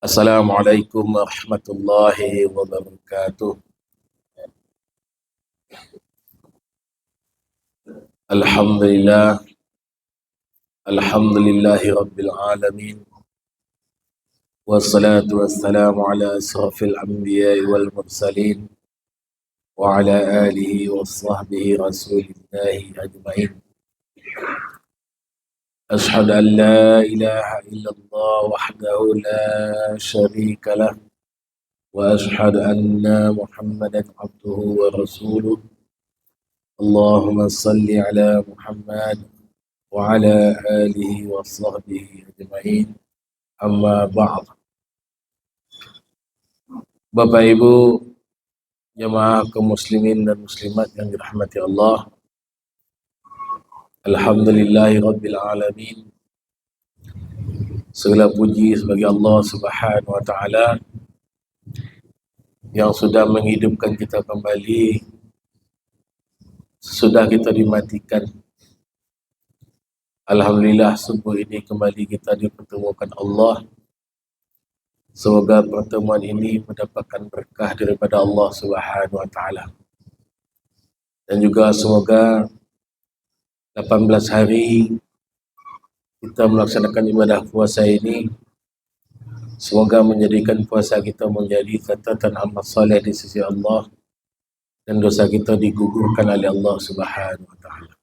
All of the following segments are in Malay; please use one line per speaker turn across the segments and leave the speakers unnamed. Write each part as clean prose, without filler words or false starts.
Assalamualaikum warahmatullahi wabarakatuh. Alhamdulillah, alhamdulillahi rabbil alamin. Wassalatu wassalamu ala asrafil anbiya'i wal mursalin wa ala alihi wa sahbihi rasulillahi ajma'in. Ashhadu an la ilaha illallah wahdahu la syarika lah wa ashhadu anna Muhammadan abduhu wa rasuluh. Allahumma salli ala Muhammad wa ala alihi wa sahbihi ajma'in. Amma ba'd. Bapak Ibu jemaah kaum muslimin dan muslimat yang dirahmati Allah, alhamdulillahi rabbil alamin. Segala puji sebagai Allah Subhanahu wa taala yang sudah menghidupkan kita kembali sesudah kita dimatikan. Alhamdulillah subuh ini kembali kita dipertemukan Allah. Semoga pertemuan ini mendapatkan berkah daripada Allah Subhanahu wa taala. Dan juga semoga 18 hari kita melaksanakan ibadah puasa ini, semoga menjadikan puasa kita menjadi catatan amal soleh di sisi Allah dan dosa kita digugurkan oleh Allah Subhanahu wa taala.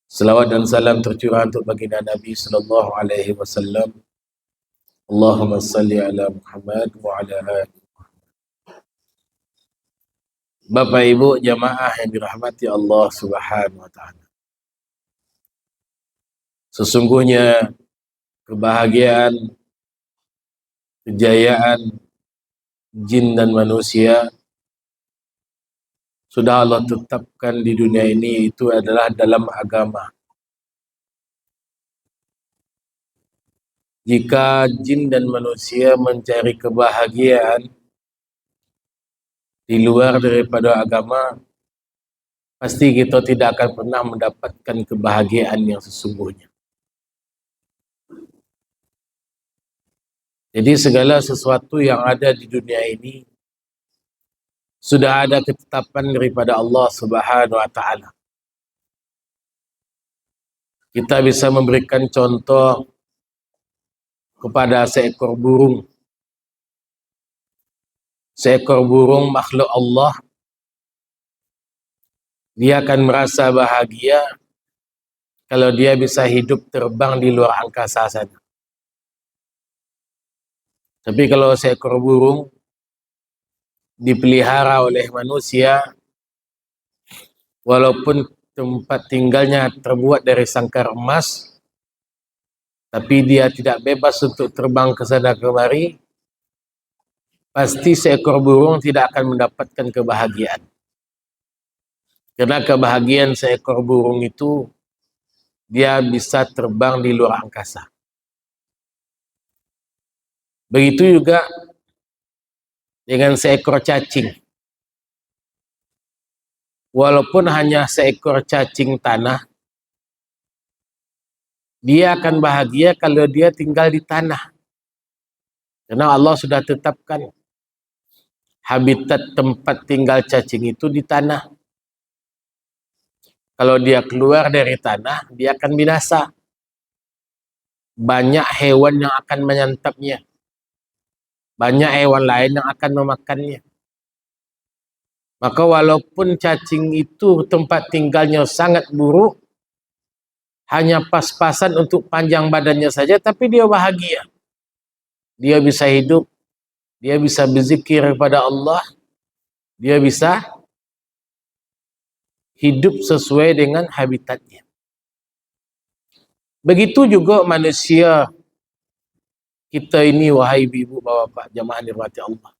Selawat dan salam tercurah untuk baginda Nabi sallallahu alaihi wasallam. Allahumma salli ala Muhammad wa ala ali. Bapak Ibu jamaah yang dirahmati Allah Subhanahu wa taala. Sesungguhnya kebahagiaan, kejayaan jin dan manusia sudah Allah tetapkan di dunia ini, itu adalah dalam agama. Jika jin dan manusia mencari kebahagiaan di luar daripada agama, pasti kita tidak akan pernah mendapatkan kebahagiaan yang sesungguhnya. Jadi segala sesuatu yang ada di dunia ini sudah ada ketetapan daripada Allah Subhanahu wa taala. Kita bisa memberikan contoh kepada seekor burung. Seekor burung makhluk Allah, dia akan merasa bahagia kalau dia bisa hidup terbang di luar angkasa sana. Tapi kalau seekor burung dipelihara oleh manusia, walaupun tempat tinggalnya terbuat dari sangkar emas, tapi dia tidak bebas untuk terbang ke sana kemari, pasti seekor burung tidak akan mendapatkan kebahagiaan. Karena kebahagiaan seekor burung itu, dia bisa terbang di luar angkasa. Begitu juga dengan seekor cacing. Walaupun hanya seekor cacing tanah, dia akan bahagia kalau dia tinggal di tanah. Karena Allah sudah tetapkan habitat tempat tinggal cacing itu di tanah. Kalau dia keluar dari tanah, dia akan binasa. Banyak hewan yang akan menyantapnya. Banyak hewan lain yang akan memakannya. Maka walaupun cacing itu tempat tinggalnya sangat buruk, hanya pas-pasan untuk panjang badannya saja, tapi dia bahagia. Dia bisa hidup, dia bisa berzikir kepada Allah, dia bisa hidup sesuai dengan habitatnya. Begitu juga manusia kita ini, wahai ibu bapak jamaah dirahmati Allah.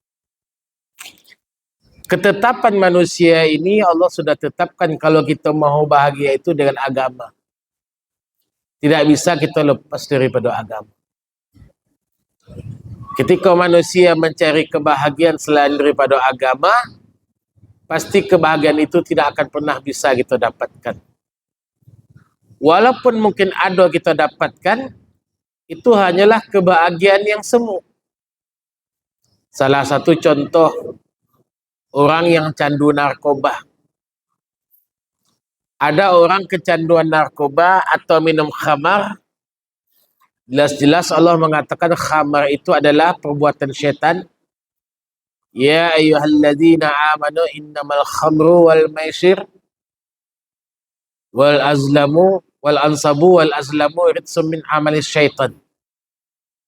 Ketetapan manusia ini Allah sudah tetapkan kalau kita mau bahagia itu dengan agama. Tidak bisa kita lepas daripada agama. Ketika manusia mencari kebahagiaan selain daripada agama, pasti kebahagiaan itu tidak akan pernah bisa kita dapatkan. Walaupun mungkin ada kita dapatkan, itu hanyalah kebahagiaan yang semu. Salah satu contoh orang yang candu narkoba. Ada orang kecanduan narkoba atau minum khamar. Jelas-jelas Allah mengatakan khamar itu adalah perbuatan syaitan. Ya ayyuhalladzina amanu innamal khamru wal maisir wal azlamu wal ansabu wal azlamu ritsun min amalis syaitan.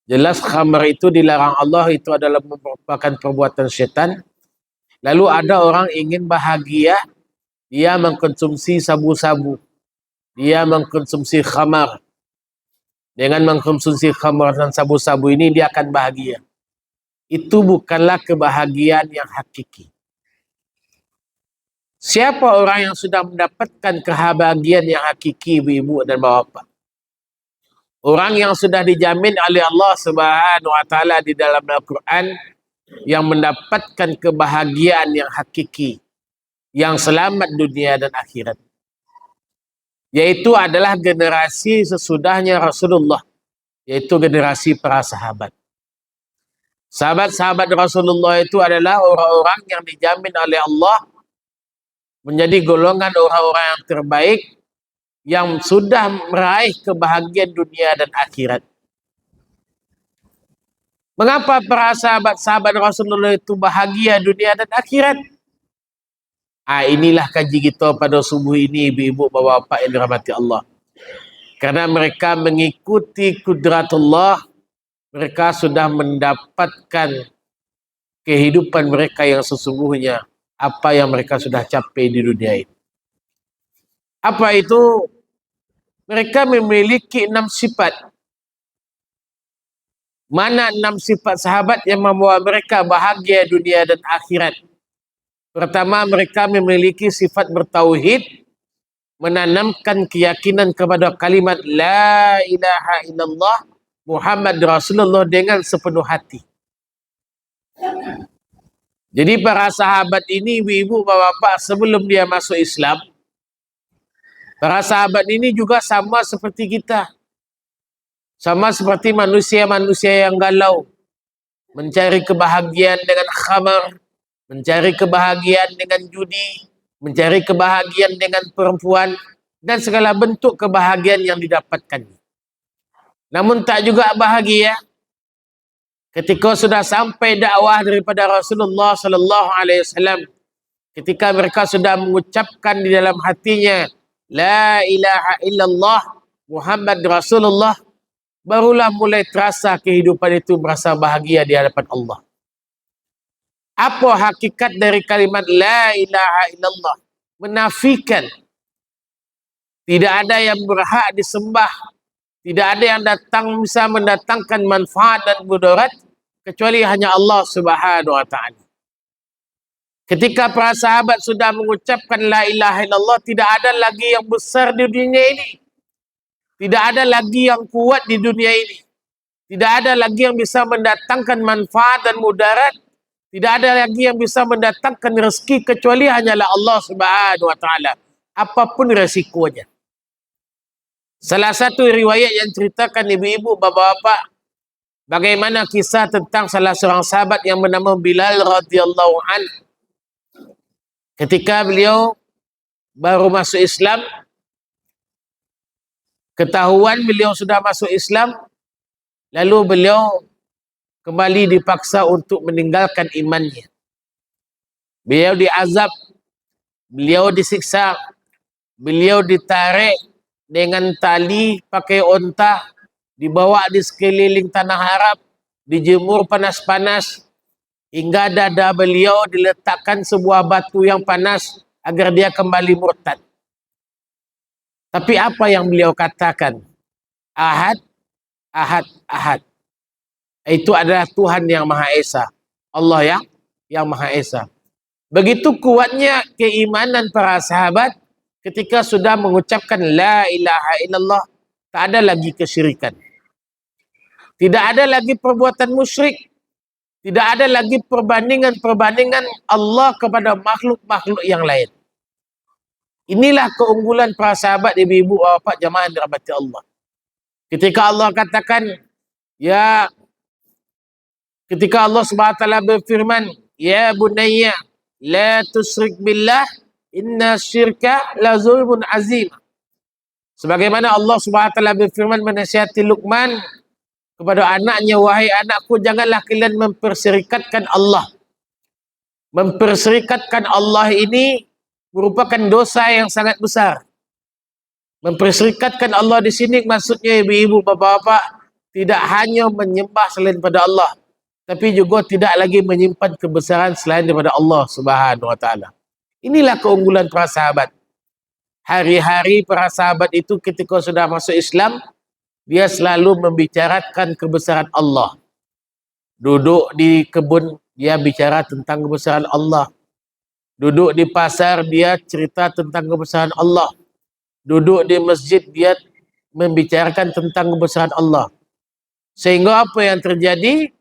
Jelas khamar itu dilarang Allah, itu adalah merupakan perbuatan syaitan. Lalu ada orang ingin bahagia, dia mengkonsumsi sabu-sabu, dia mengkonsumsi khamar. Dengan mengkonsumsi khamar dan sabu-sabu ini dia akan bahagia. Itu bukanlah kebahagiaan yang hakiki. Siapa orang yang sudah mendapatkan kebahagiaan yang hakiki, ibu-ibu dan bapak? Orang yang sudah dijamin oleh Allah Subhanahu wa taala di dalam Al-Qur'an, yang mendapatkan kebahagiaan yang hakiki, yang selamat dunia dan akhirat. Yaitu adalah generasi sesudahnya Rasulullah, yaitu generasi para sahabat. Sahabat-sahabat Rasulullah itu adalah orang-orang yang dijamin oleh Allah menjadi golongan orang-orang yang terbaik, yang sudah meraih kebahagiaan dunia dan akhirat. Mengapa para sahabat-sahabat Rasulullah itu bahagia dunia dan akhirat? Inilah kaji kita pada subuh ini, ibu-ibu, bapak-bapak yang dirahmati Allah. Karena mereka mengikuti kudratullah, mereka sudah mendapatkan kehidupan mereka yang sesungguhnya, apa yang mereka sudah capai di dunia ini. Apa itu? Mereka memiliki 6 sifat. Mana 6 sifat sahabat yang membawa mereka bahagia dunia dan akhirat? Pertama, mereka memiliki sifat bertauhid, menanamkan keyakinan kepada kalimat La ilaha illallah Muhammad Rasulullah dengan sepenuh hati. Jadi para sahabat ini, ibu-ibu, bapak-bapak, sebelum dia masuk Islam, para sahabat ini juga sama seperti kita. Sama seperti manusia-manusia yang galau, mencari kebahagiaan dengan khamar, mencari kebahagiaan dengan judi, mencari kebahagiaan dengan perempuan, dan segala bentuk kebahagiaan yang didapatkan. Namun tak juga bahagia ketika sudah sampai dakwah daripada Rasulullah sallallahu alaihi wasallam, ketika mereka sudah mengucapkan di dalam hatinya La ilaha illallah Muhammad Rasulullah, barulah mulai terasa kehidupan itu merasa bahagia di hadapan Allah. Apa hakikat dari kalimat La ilaha illallah? Menafikan tidak ada yang berhak disembah, tidak ada yang bisa mendatangkan manfaat dan mudarat kecuali hanya Allah Subhanahu wa taala. Ketika para sahabat sudah mengucapkan La ilaha illallah, tidak ada lagi yang besar di dunia ini, tidak ada lagi yang kuat di dunia ini, tidak ada lagi yang bisa mendatangkan manfaat dan mudarat, tidak ada lagi yang bisa mendatangkan rezeki kecuali hanyalah Allah Subhanahu wa taala, apapun resikonya. Salah satu riwayat yang ceritakan ibu-ibu, bapak-bapak, bagaimana kisah tentang salah seorang sahabat yang bernama Bilal radhiyallahu anhu. Ketika beliau baru masuk Islam, ketahuan beliau sudah masuk Islam, lalu beliau kembali dipaksa untuk meninggalkan imannya. Beliau diazab, beliau disiksa, beliau ditarik dengan tali pakai onta, dibawa di sekeliling tanah Arab, dijemur panas-panas, hingga dada beliau diletakkan sebuah batu yang panas agar dia kembali murtad. Tapi apa yang beliau katakan? Ahad, ahad, ahad. Itu adalah Tuhan yang Maha Esa, Allah yang Maha Esa. Begitu kuatnya keimanan para sahabat ketika sudah mengucapkan La ilaha illallah, tak ada lagi kesyirikan, tidak ada lagi perbuatan musyrik, tidak ada lagi perbandingan Allah kepada makhluk-makhluk yang lain. Inilah keunggulan para sahabat, ibu-ibu, bapak, jamaah dirahmati Allah. Ketika Allah katakan Ya, ketika Allah Subhanahu wa taala berfirman, "Ya bunayya, la tusyrik billah, inna syirka la zulmun azim." Sebagaimana Allah Subhanahu wa taala berfirman menasihati Luqman kepada anaknya, "Wahai anakku, janganlah kalian memperserikatkan Allah." Memperserikatkan Allah ini merupakan dosa yang sangat besar. Memperserikatkan Allah di sini maksudnya ibu-ibu, bapak-bapak, tidak hanya menyembah selain pada Allah, tapi juga tidak lagi menyimpan kebesaran selain daripada Allah Subhanahu wa taala. Inilah keunggulan para sahabat. Hari-hari para sahabat itu ketika sudah masuk Islam, dia selalu membicarakan kebesaran Allah. Duduk di kebun, dia bicara tentang kebesaran Allah. Duduk di pasar, dia cerita tentang kebesaran Allah. Duduk di masjid, dia membicarakan tentang kebesaran Allah. Sehingga apa yang terjadi?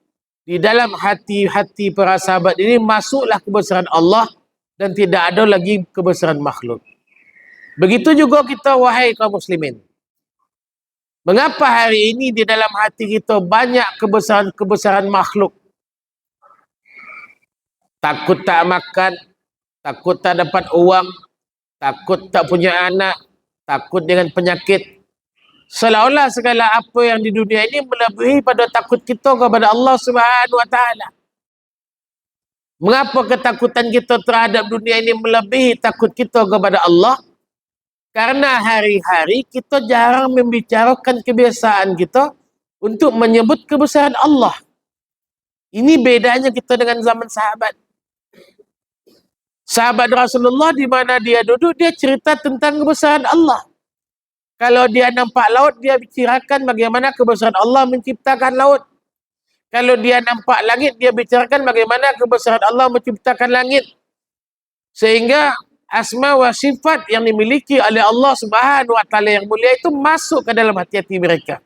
Di dalam hati-hati para sahabat ini masuklah kebesaran Allah dan tidak ada lagi kebesaran makhluk. Begitu juga kita, wahai kaum muslimin. Mengapa hari ini di dalam hati kita banyak kebesaran-kebesaran makhluk? Takut tak makan, takut tak dapat uang, takut tak punya anak, takut dengan penyakit. Seolah-olah segala apa yang di dunia ini melebihi pada takut kita kepada Allah Subhanahu wa taala. Mengapa ketakutan kita terhadap dunia ini melebihi takut kita kepada Allah? Karena hari-hari kita jarang membicarakan kebiasaan kita untuk menyebut kebesaran Allah. Ini bedanya kita dengan zaman sahabat. Sahabat Rasulullah di mana dia duduk, dia cerita tentang kebesaran Allah. Kalau dia nampak laut, dia bicarakan bagaimana kebesaran Allah menciptakan laut. Kalau dia nampak langit, dia bicarakan bagaimana kebesaran Allah menciptakan langit. Sehingga asma wa sifat yang dimiliki oleh Allah Subhanahu wa taala yang mulia itu masuk ke dalam hati-hati mereka.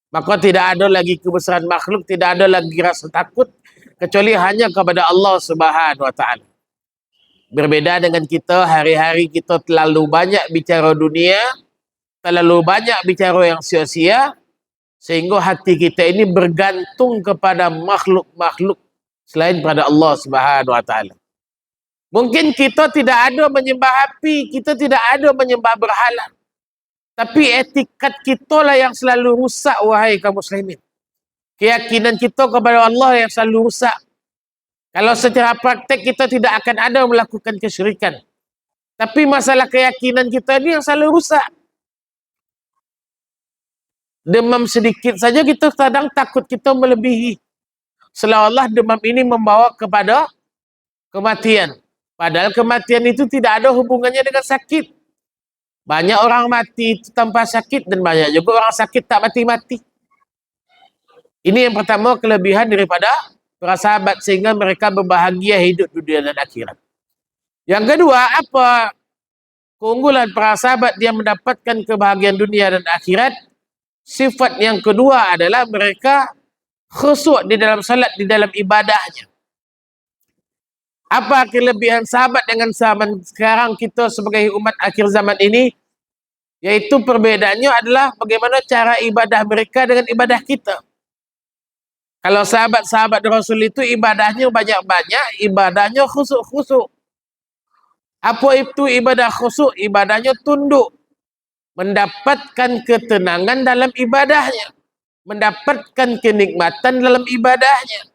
Maka tidak ada lagi kebesaran makhluk, tidak ada lagi rasa takut kecuali hanya kepada Allah Subhanahu wa taala. Berbeda dengan kita, hari-hari kita terlalu banyak bicara dunia, terlalu banyak bicara yang sia-sia, sehingga hati kita ini bergantung kepada makhluk-makhluk selain pada Allah Subhanahu wa taala. Mungkin kita tidak ada menyembah api, kita tidak ada menyembah berhala. Tapi etikat kita lah yang selalu rusak, wahai kaum muslimin. Keyakinan kita kepada Allah yang selalu rusak. Kalau secara praktek kita tidak akan ada melakukan kesyirikan. Tapi masalah keyakinan kita ini yang selalu rusak. Demam sedikit saja kita kadang takut kita melebihi. Seolah-olah demam ini membawa kepada kematian. Padahal kematian itu tidak ada hubungannya dengan sakit. Banyak orang mati tanpa sakit dan banyak juga orang sakit tak mati-mati. Ini yang pertama kelebihan daripada para sahabat sehingga mereka berbahagia hidup dunia dan akhirat. Yang kedua, apa keunggulan para sahabat dia mendapatkan kebahagiaan dunia dan akhirat? Sifat yang kedua adalah mereka khusyuk di dalam salat, di dalam ibadahnya. Apa kelebihan sahabat dengan zaman sekarang kita sebagai umat akhir zaman ini? Yaitu perbedaannya adalah bagaimana cara ibadah mereka dengan ibadah kita. Kalau sahabat-sahabat Rasul itu ibadahnya banyak-banyak, ibadahnya khusyuk-khusyuk. Apa itu ibadah khusyuk? Ibadahnya tunduk. Mendapatkan ketenangan dalam ibadahnya. Mendapatkan kenikmatan dalam ibadahnya.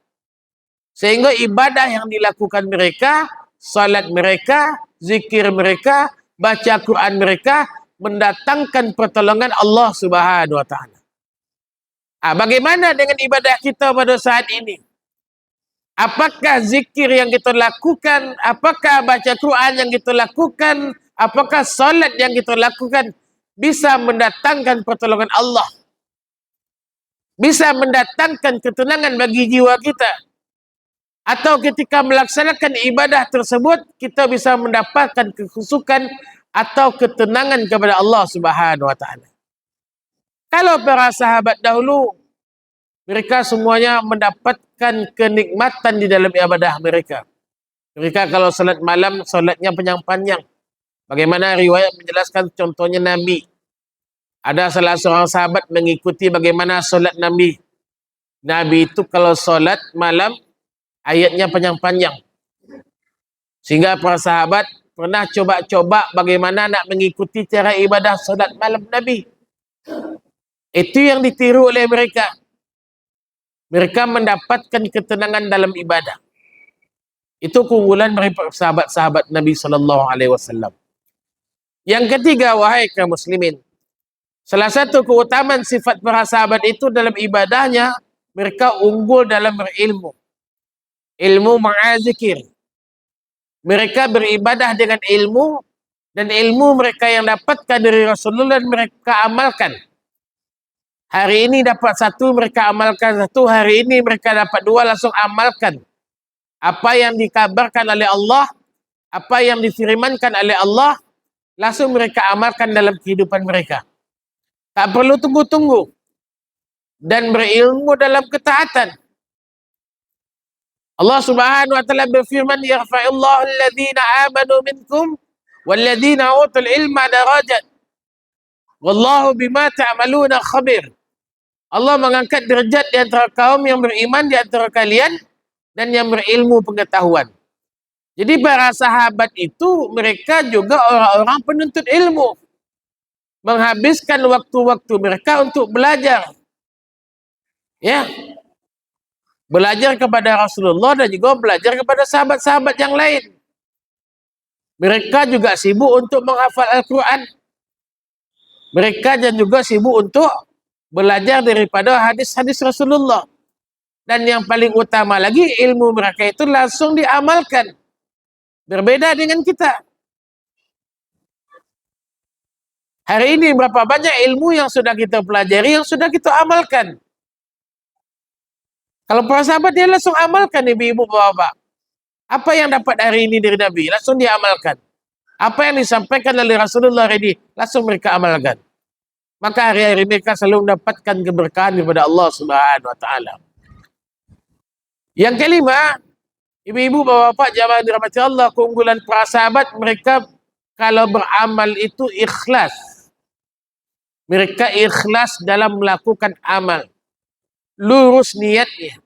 Sehingga ibadah yang dilakukan mereka, salat mereka, zikir mereka, baca Quran mereka, mendatangkan pertolongan Allah Subhanahu wa taala. Bagaimana dengan ibadah kita pada saat ini? Apakah zikir yang kita lakukan, apakah baca Quran yang kita lakukan, apakah salat yang kita lakukan bisa mendatangkan pertolongan Allah? Bisa mendatangkan ketenangan bagi jiwa kita? Atau ketika melaksanakan ibadah tersebut, kita bisa mendapatkan kekhusyukan atau ketenangan kepada Allah Subhanahu wa taala. Kalau para sahabat dahulu, mereka semuanya mendapatkan kenikmatan di dalam ibadah mereka. Mereka kalau salat malam, salatnya panjang-panjang. Bagaimana riwayat menjelaskan contohnya Nabi. Ada salah seorang sahabat mengikuti bagaimana salat Nabi. Nabi itu kalau solat malam ayatnya panjang-panjang. Sehingga para sahabat pernah coba-coba bagaimana nak mengikuti cara ibadah solat malam Nabi. Itu yang ditiru oleh mereka. Mereka mendapatkan ketenangan dalam ibadah. Itu keunggulan dari sahabat-sahabat Nabi SAW. Yang ketiga, wahai kaum muslimin, salah satu keutamaan sifat para sahabat itu dalam ibadahnya, mereka unggul dalam berilmu. Ilmu ma'azikir. Mereka beribadah dengan ilmu, dan ilmu mereka yang dapatkan dari Rasulullah dan mereka amalkan. Hari ini dapat satu, mereka amalkan satu. Hari ini mereka dapat dua, langsung amalkan. Apa yang dikabarkan oleh Allah, apa yang difirmankan oleh Allah, langsung mereka amalkan dalam kehidupan mereka. Tak perlu tunggu-tunggu. Dan berilmu dalam ketaatan. Allah Subhanahu wa taala berfirman, "Yarfa'illahu alladhina amanu minkum walladhina utul ilma darajat. Wallahu bima ta'maluna khabir." Allah mengangkat derajat di antara kaum yang beriman di antara kalian dan yang berilmu pengetahuan. Jadi para sahabat itu mereka juga orang-orang penuntut ilmu. Menghabiskan waktu-waktu mereka untuk belajar. Ya. Belajar kepada Rasulullah dan juga belajar kepada sahabat-sahabat yang lain. Mereka juga sibuk untuk menghafal Al-Quran. Mereka dan juga sibuk untuk belajar daripada hadis-hadis Rasulullah. Dan yang paling utama lagi, ilmu mereka itu langsung diamalkan. Berbeda dengan kita. Hari ini berapa banyak ilmu yang sudah kita pelajari, yang sudah kita amalkan. Kalau para sahabat dia langsung amalkan, ibu-ibu, bapak-bapak. Apa yang dapat hari ini dari Nabi, langsung dia amalkan. Apa yang disampaikan oleh Rasulullah hari ini, langsung mereka amalkan. Maka hari-hari mereka selalu mendapatkan keberkahan daripada Allah Subhanahu wa taala. Yang kelima, ibu-ibu, bapak-bapak, jamaah dirahmati Allah, keunggulan para sahabat, mereka kalau beramal itu ikhlas. Mereka ikhlas dalam melakukan amal. Lurus niatnya.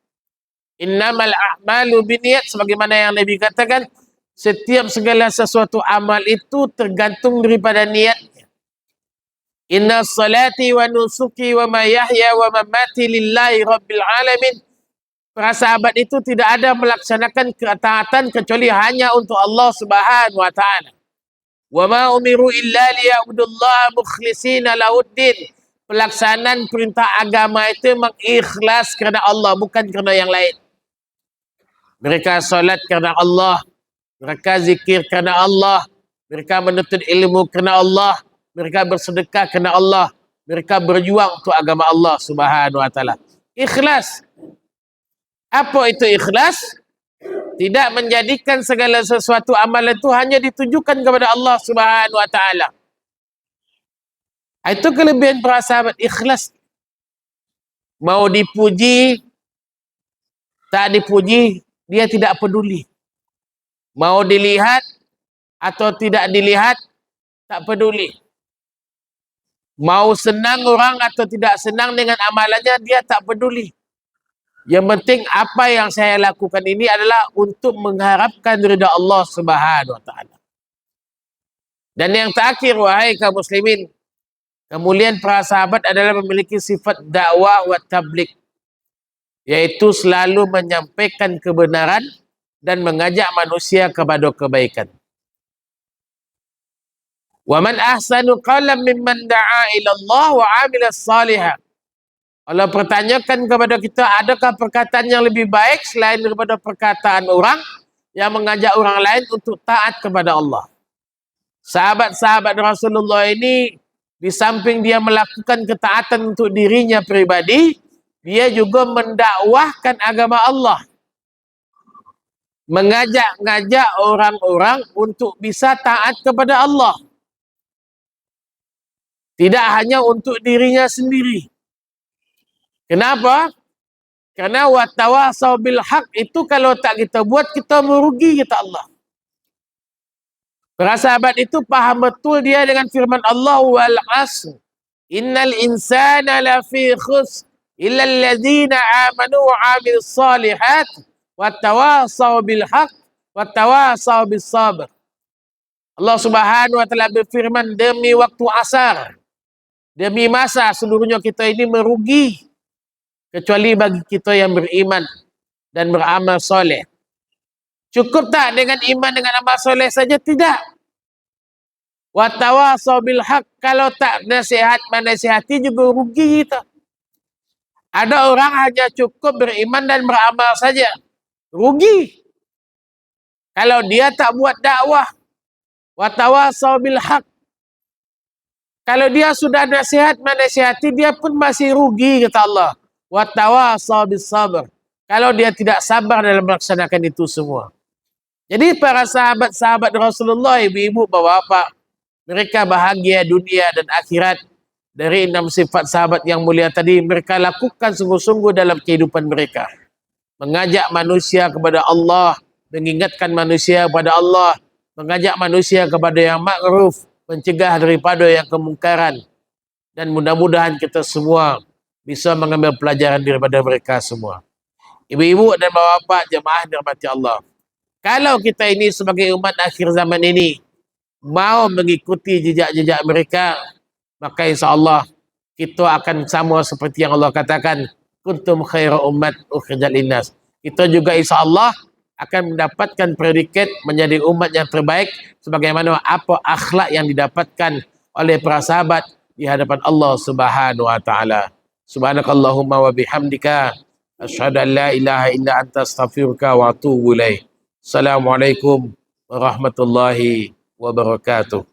Innamal a'malu biniyat, sebagaimana yang Nabi katakan, setiap segala sesuatu amal itu tergantung daripada niatnya. Inna salati wa nusuki wa ma yahya wa mamati lillahi rabbil alamin. Para sahabat itu tidak ada melaksanakan ketaatan kecuali hanya untuk Allah Subhanahu wa taala. Wa ma umiru illa liya'budullaha mukhlishina lahuddin. Pelaksanaan perintah agama itu memang ikhlas kerana Allah, bukan kerana yang lain. Mereka solat kerana Allah, mereka zikir kerana Allah, mereka menuntut ilmu kerana Allah, mereka bersedekah kerana Allah, mereka berjuang untuk agama Allah Subhanahu wa taala. Ikhlas. Apa itu ikhlas? Tidak menjadikan segala sesuatu amalan itu hanya ditujukan kepada Allah Subhanahu wa taala. Itu kelebihan para sahabat, ikhlas. Mau dipuji, tak dipuji, dia tidak peduli. Mau dilihat atau tidak dilihat, tak peduli. Mau senang orang atau tidak senang dengan amalannya, dia tak peduli. Yang penting apa yang saya lakukan ini adalah untuk mengharapkan ridha Allah Subhanahu wa taala. Dan yang terakhir, wahai kaum muslimin, kemuliaan para sahabat adalah memiliki sifat dakwah wa tabligh, yaitu selalu menyampaikan kebenaran dan mengajak manusia kepada kebaikan. Wa man ahsanu qawlan mimman da'a ila Allah wa 'amila shalihan. Allah pertanyakan kepada kita, adakah perkataan yang lebih baik selain daripada perkataan orang yang mengajak orang lain untuk taat kepada Allah? Sahabat-sahabat Rasulullah ini, di samping dia melakukan ketaatan untuk dirinya pribadi, dia juga mendakwahkan agama Allah. Mengajak-ngajak orang-orang untuk bisa taat kepada Allah. Tidak hanya untuk dirinya sendiri. Kenapa? Karena watawasau bil haq itu kalau tak kita buat, kita merugi, kata Allah. Para sahabat itu paham betul dia dengan firman Allah, wal asr innal insana lafi khusr illal ladzina amanu wa 'amilus shalihat wa tawasaw bil haqq wa tawasaw bis sabr. Allah Subhanahu wa taala berfirman, demi waktu asar, demi masa, seluruhnya kita ini merugi kecuali bagi kita yang beriman dan beramal soleh. Cukup tak dengan iman dengan amal soleh saja? Tidak. Wa tawasaw bil haq, kalau tak nasihat menasihati juga rugi kita. Ada orang hanya cukup beriman dan beramal saja, rugi. Kalau dia tak buat dakwah, wa tawasaw bil haq, kalau dia sudah nasihat menasihati, dia pun masih rugi, kata Allah. Wa tawasaw bis sabr, kalau dia tidak sabar dalam melaksanakan itu semua. Jadi para sahabat-sahabat Rasulullah, ibu-ibu, bapak-bapak, mereka bahagia dunia dan akhirat. Dari 6 sifat sahabat yang mulia tadi, mereka lakukan sungguh-sungguh dalam kehidupan mereka. Mengajak manusia kepada Allah, mengingatkan manusia kepada Allah, mengajak manusia kepada yang ma'ruf, mencegah daripada yang kemungkaran. Dan mudah-mudahan kita semua bisa mengambil pelajaran daripada mereka semua. Ibu-ibu dan bapak-bapak jemaah dirahmati Allah, kalau kita ini sebagai umat akhir zaman ini mau mengikuti jejak-jejak mereka, maka insya-Allah kita akan sama seperti yang Allah katakan, kuntum khairu ummat ukhrijat linnas. Kita juga insya-Allah akan mendapatkan predikat menjadi umat yang terbaik sebagaimana apa akhlak yang didapatkan oleh para sahabat di hadapan Allah Subhanahu wa taala. Subhanakallahumma wa bihamdika asyhadu an la ilaha illa anta astaghfiruka wa atubu ilaik. Assalamualaikum warahmatullahi wabarakatuh.